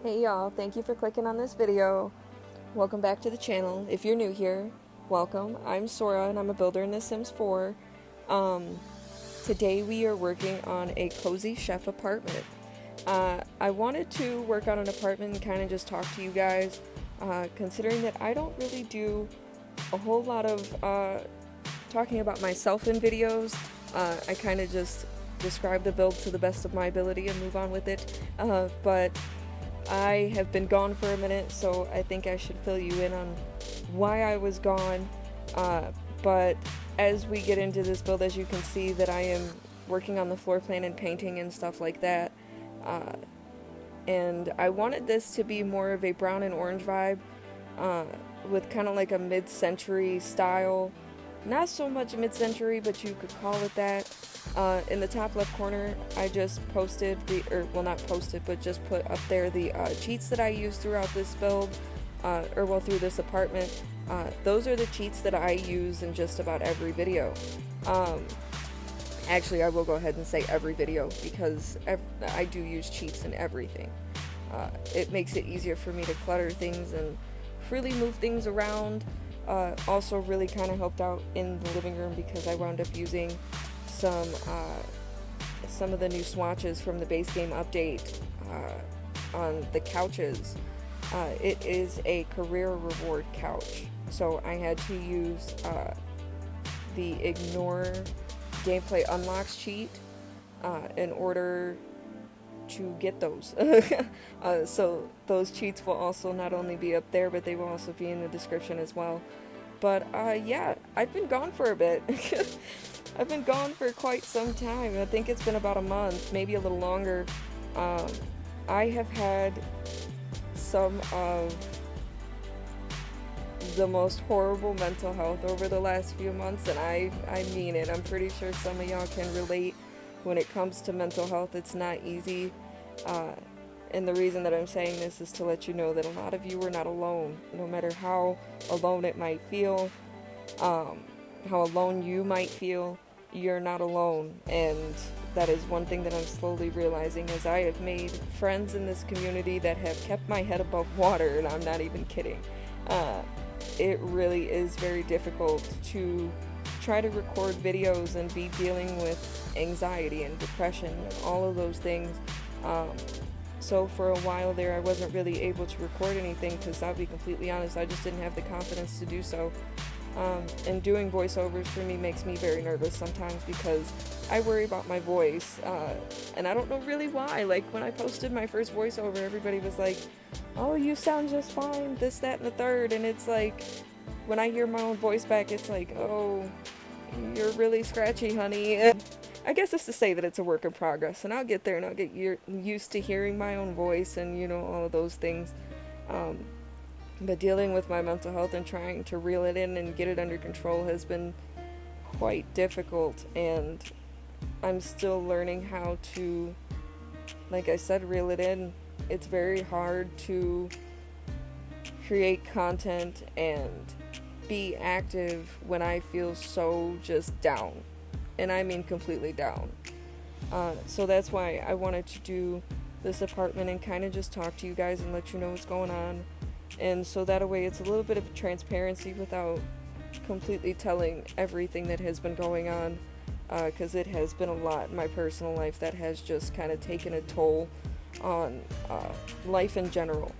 Hey y'all, thank you for clicking on this video. Welcome back to the channel. If you're new here, welcome. I'm Sora and I'm a builder in The Sims 4. Today we are working on a cozy chef apartment. I wanted to work on an apartment and kind of just talk to you guys, considering that I don't really do a whole lot of talking about myself in videos. I kind of just describe the build to the best of my ability and move on with it, but I have been gone for a minute, so I think I should fill you in on why I was gone. But as we get into this build, as you can see that I am working on the floor plan and painting and stuff like that. And I wanted this to be more of a brown and orange vibe, with kind of like a mid-century style. Not so much mid-century, but you could call it that. In the top left corner, I just posted just put up there the cheats that I use throughout this build, through this apartment. Those are the cheats that I use in just about every video. Actually, I will go ahead and say every video, because I do use cheats in everything. It makes it easier for me to clutter things and freely move things around. Also really kind of helped out in the living room because I wound up using some of the new swatches from the base game update on the couches. It is a career reward couch, so I had to use the Ignore Gameplay Unlocks cheat in order to get those. So those cheats will also not only be up there, but they will also be in the description as well. But yeah, I've been gone for a bit. I've been gone for quite some time. I think it's been about a month, maybe a little longer. I have had some of the most horrible mental health over the last few months, and I mean it. I'm pretty sure some of y'all can relate. When it comes to mental health, it's not easy. And the reason that I'm saying this is to let you know that a lot of you are not alone. No matter how alone it might feel, how alone you might feel, you're not alone. And that is one thing that I'm slowly realizing, as I have made friends in this community that have kept my head above water, and I'm not even kidding. It really is very difficult to try to record videos and be dealing with anxiety and depression and all of those things. So for a while there, I wasn't really able to record anything because, I'll be completely honest, I just didn't have the confidence to do so. And doing voiceovers for me makes me very nervous sometimes because I worry about my voice, and I don't know really why. Like, when I posted my first voiceover, everybody was like, oh, you sound just fine, this, that, and the third, and it's like, when I hear my own voice back, it's like, oh, you're really scratchy, honey. I guess it's to say that it's a work in progress, and I'll get there, and I'll get used to hearing my own voice and, you know, all of those things. But dealing with my mental health and trying to reel it in and get it under control has been quite difficult, and I'm still learning how to, like I said, reel it in. It's very hard to create content and be active when I feel so just down, and I mean completely down. So that's why I wanted to do this apartment and kind of just talk to you guys and let you know what's going on. And so that way it's a little bit of transparency without completely telling everything that has been going on, because it has been a lot in my personal life that has just kind of taken a toll on life in general.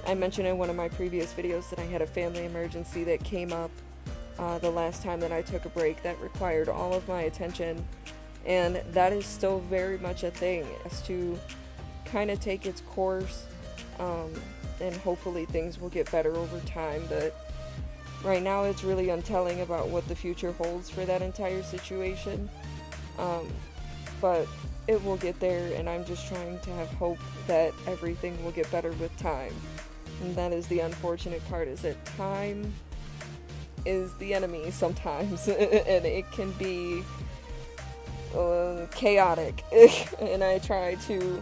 I mentioned in one of my previous videos that I had a family emergency that came up the last time that I took a break that required all of my attention, and that is still very much a thing. It has to kind of take its course, and hopefully things will get better over time, but right now it's really untelling about what the future holds for that entire situation. But it will get there, and I'm just trying to have hope that everything will get better with time. And that is the unfortunate part, is that time is the enemy sometimes, and it can be chaotic. And I try to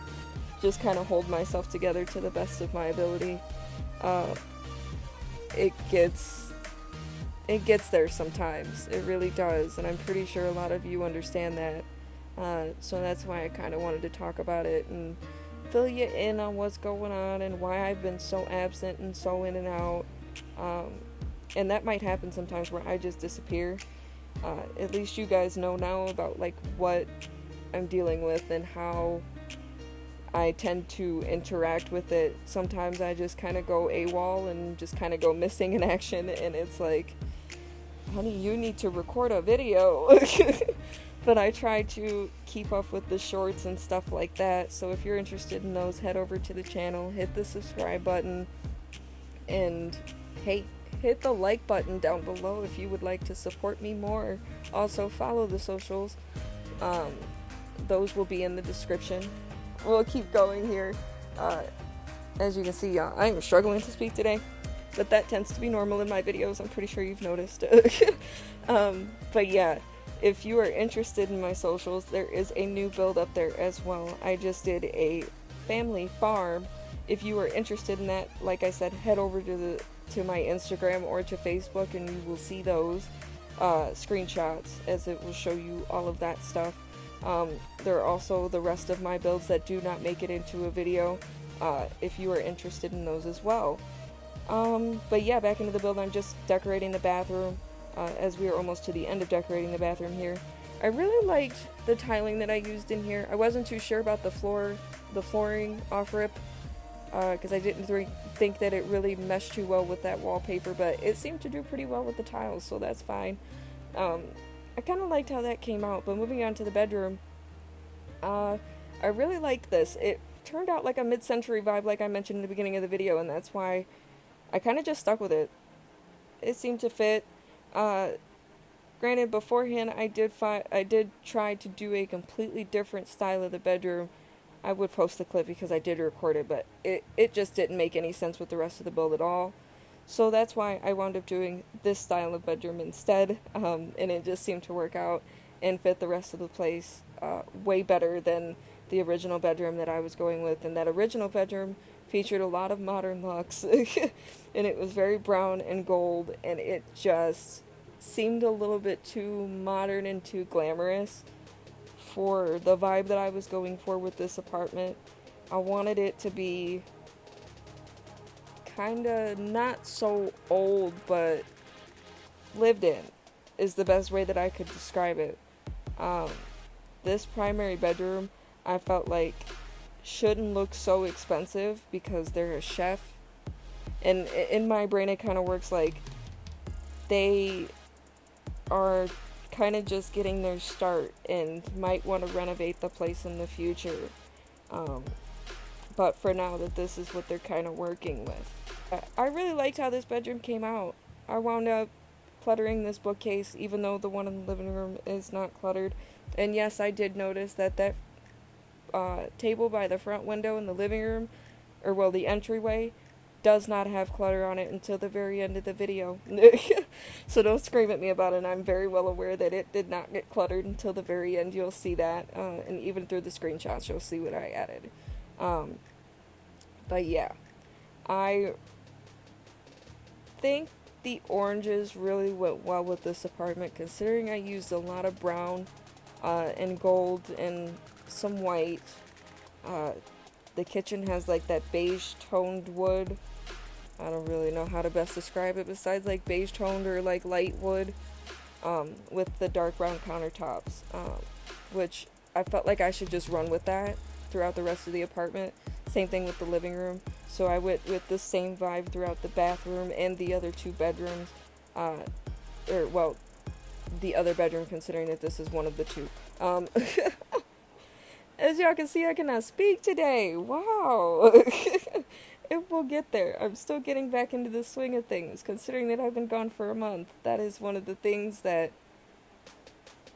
just kind of hold myself together to the best of my ability. It gets there sometimes. It really does, and I'm pretty sure a lot of you understand that. So that's why I kind of wanted to talk about it and fill you in on what's going on and why I've been so absent and so in and out. And that might happen sometimes where I just disappear. At least you guys know now about like what I'm dealing with and how I tend to interact with it. Sometimes I just kind of go AWOL and just kind of go missing in action, and it's like, honey, you need to record a video. But I try to keep up with the shorts and stuff like that, so if you're interested in those, head over to the channel, hit the subscribe button, and hey, hit the like button down below if you would like to support me more. Also, follow the socials. Those will be in the description. We'll keep going here. As you can see, I am struggling to speak today, but that tends to be normal in my videos. I'm pretty sure you've noticed. But yeah, if you are interested in my socials, there is a new build up there as well. I just did a family farm. If you are interested in that, like I said, head over to my Instagram or to Facebook, and you will see those screenshots, as it will show you all of that stuff. There are also the rest of my builds that do not make it into a video, if you are interested in those as well. But yeah, back into the build. I'm just decorating the bathroom, as we are almost to the end of decorating the bathroom here. I really liked the tiling that I used in here. I wasn't too sure about the flooring off rip, because I didn't think that it really meshed too well with that wallpaper, but it seemed to do pretty well with the tiles, so that's fine. I kind of liked how that came out. But moving on to the bedroom, I really liked this. It turned out like a mid-century vibe, like I mentioned in the beginning of the video, and that's why I kind of just stuck with it. It seemed to fit. Granted, beforehand I did try to do a completely different style of the bedroom. I would post the clip because I did record it, but it just didn't make any sense with the rest of the build at all. So that's why I wound up doing this style of bedroom instead, and it just seemed to work out and fit the rest of the place way better than the original bedroom that I was going with. And that original bedroom featured a lot of modern looks, and it was very brown and gold, and it just seemed a little bit too modern and too glamorous for the vibe that I was going for with this apartment. I wanted it to be kinda not so old, but lived in is the best way that I could describe it. This primary bedroom, I felt like shouldn't look so expensive because they're a chef, and in my brain it kind of works like they are kind of just getting their start and might want to renovate the place in the future. But for now, that this is what they're kind of working with. I really liked how this bedroom came out. I wound up cluttering this bookcase, even though the one in the living room is not cluttered. And yes, I did notice that table by the front window in the living room, or well, the entryway, does not have clutter on it until the very end of the video. So don't scream at me about it. I'm very well aware that it did not get cluttered until the very end. You'll see that, and even through the screenshots you'll see what I added. But yeah, I think the oranges really went well with this apartment, considering I used a lot of brown and gold and some white. The kitchen has like that beige toned wood. I don't really know how to best describe it besides like beige toned or like light wood, with the dark brown countertops, which I felt like I should just run with that throughout the rest of the apartment. Same thing with the living room. So I went with the same vibe throughout the bathroom and the other two bedrooms, or well, the other bedroom, considering that this is one of the two. As y'all can see, I cannot speak today. Wow. It will get there. I'm still getting back into the swing of things, considering that I've been gone for a month. That is one of the things that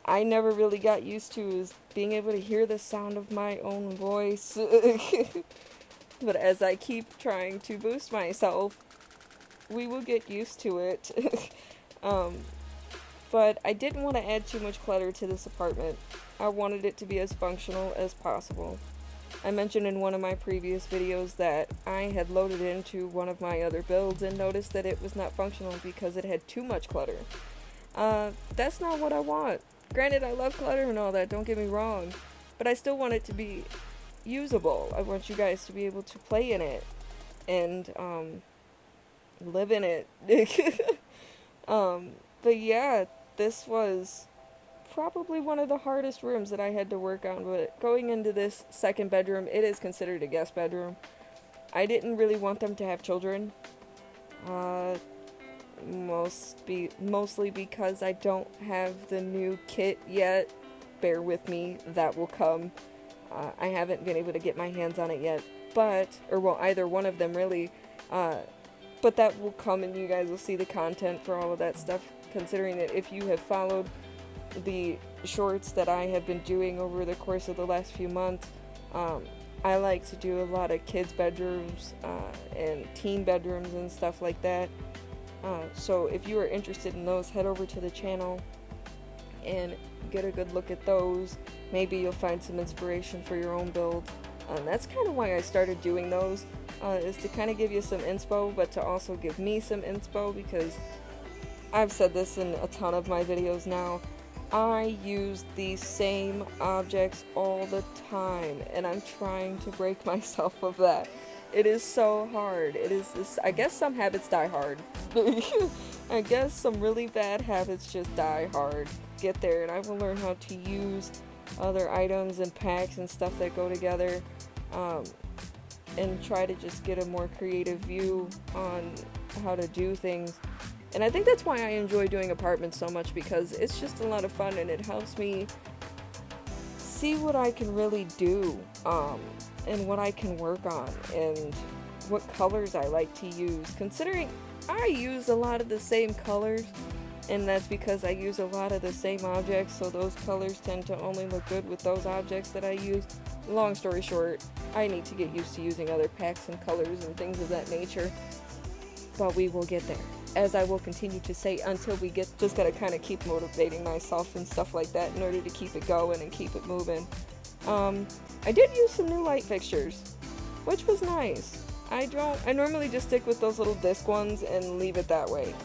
I never really got used to, is being able to hear the sound of my own voice. But as I keep trying to boost myself, we will get used to it. But I didn't want to add too much clutter to this apartment. I wanted it to be as functional as possible. I mentioned in one of my previous videos that I had loaded into one of my other builds and noticed that it was not functional because it had too much clutter. That's not what I want. Granted, I love clutter and all that, don't get me wrong, but I still want it to be usable. I want you guys to be able to play in it and live in it. But yeah, this was probably one of the hardest rooms that I had to work on, but going into this second bedroom, it is considered a guest bedroom. I didn't really want them to have children, mostly because I don't have the new kit yet. Bear with me, that will come. I haven't been able to get my hands on it yet, either one of them really, but that will come and you guys will see the content for all of that stuff, considering that if you have followed the shorts that I have been doing over the course of the last few months, I like to do a lot of kids' bedrooms and teen bedrooms and stuff like that. So if you are interested in those, head over to the channel and get a good look at those. Maybe you'll find some inspiration for your own build. That's kind of why I started doing those, is to kind of give you some inspo, but to also give me some inspo, because I've said this in a ton of my videos now. I use these same objects all the time, and I'm trying to break myself of that. It is so hard. It is this, I guess some habits die hard. I guess some really bad habits just die hard. Get there, and I will learn how to use other items and packs and stuff that go together, and try to just get a more creative view on how to do things. And I think that's why I enjoy doing apartments so much, because it's just a lot of fun and it helps me see what I can really do, and what I can work on, and what colors I like to use, considering I use a lot of the same colors, and that's because I use a lot of the same objects, so those colors tend to only look good with those objects that I use. Long story short, I need to get used to using other packs and colors and things of that nature, but we will get there. As I will continue to say until we get, just gotta kind of keep motivating myself and stuff like that in order to keep it going and keep it moving. I did use some new light fixtures, which was nice. I normally just stick with those little disc ones and leave it that way.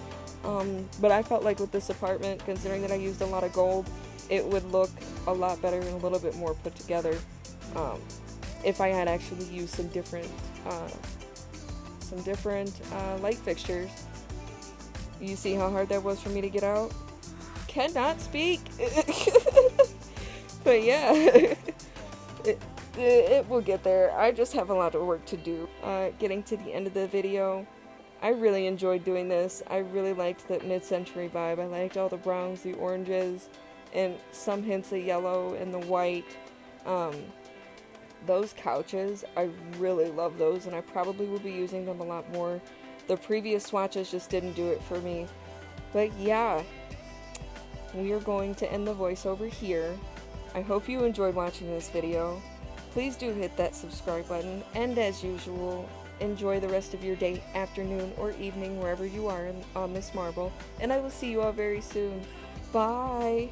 But I felt like with this apartment, considering that I used a lot of gold, it would look a lot better and a little bit more put together, if I had actually used some different light fixtures. You see how hard that was for me to get out? Cannot speak! But yeah, it will get there. I just have a lot of work to do. Getting to the end of the video, I really enjoyed doing this. I really liked that mid-century vibe. I liked all the browns, the oranges, and some hints of yellow and the white. Those couches, I really love those, and I probably will be using them a lot more. The previous swatches just didn't do it for me. But yeah, we are going to end the voiceover here. I hope you enjoyed watching this video. Please do hit that subscribe button, and as usual, enjoy the rest of your day, afternoon, or evening, wherever you are on this marble, and I will see you all very soon. Bye!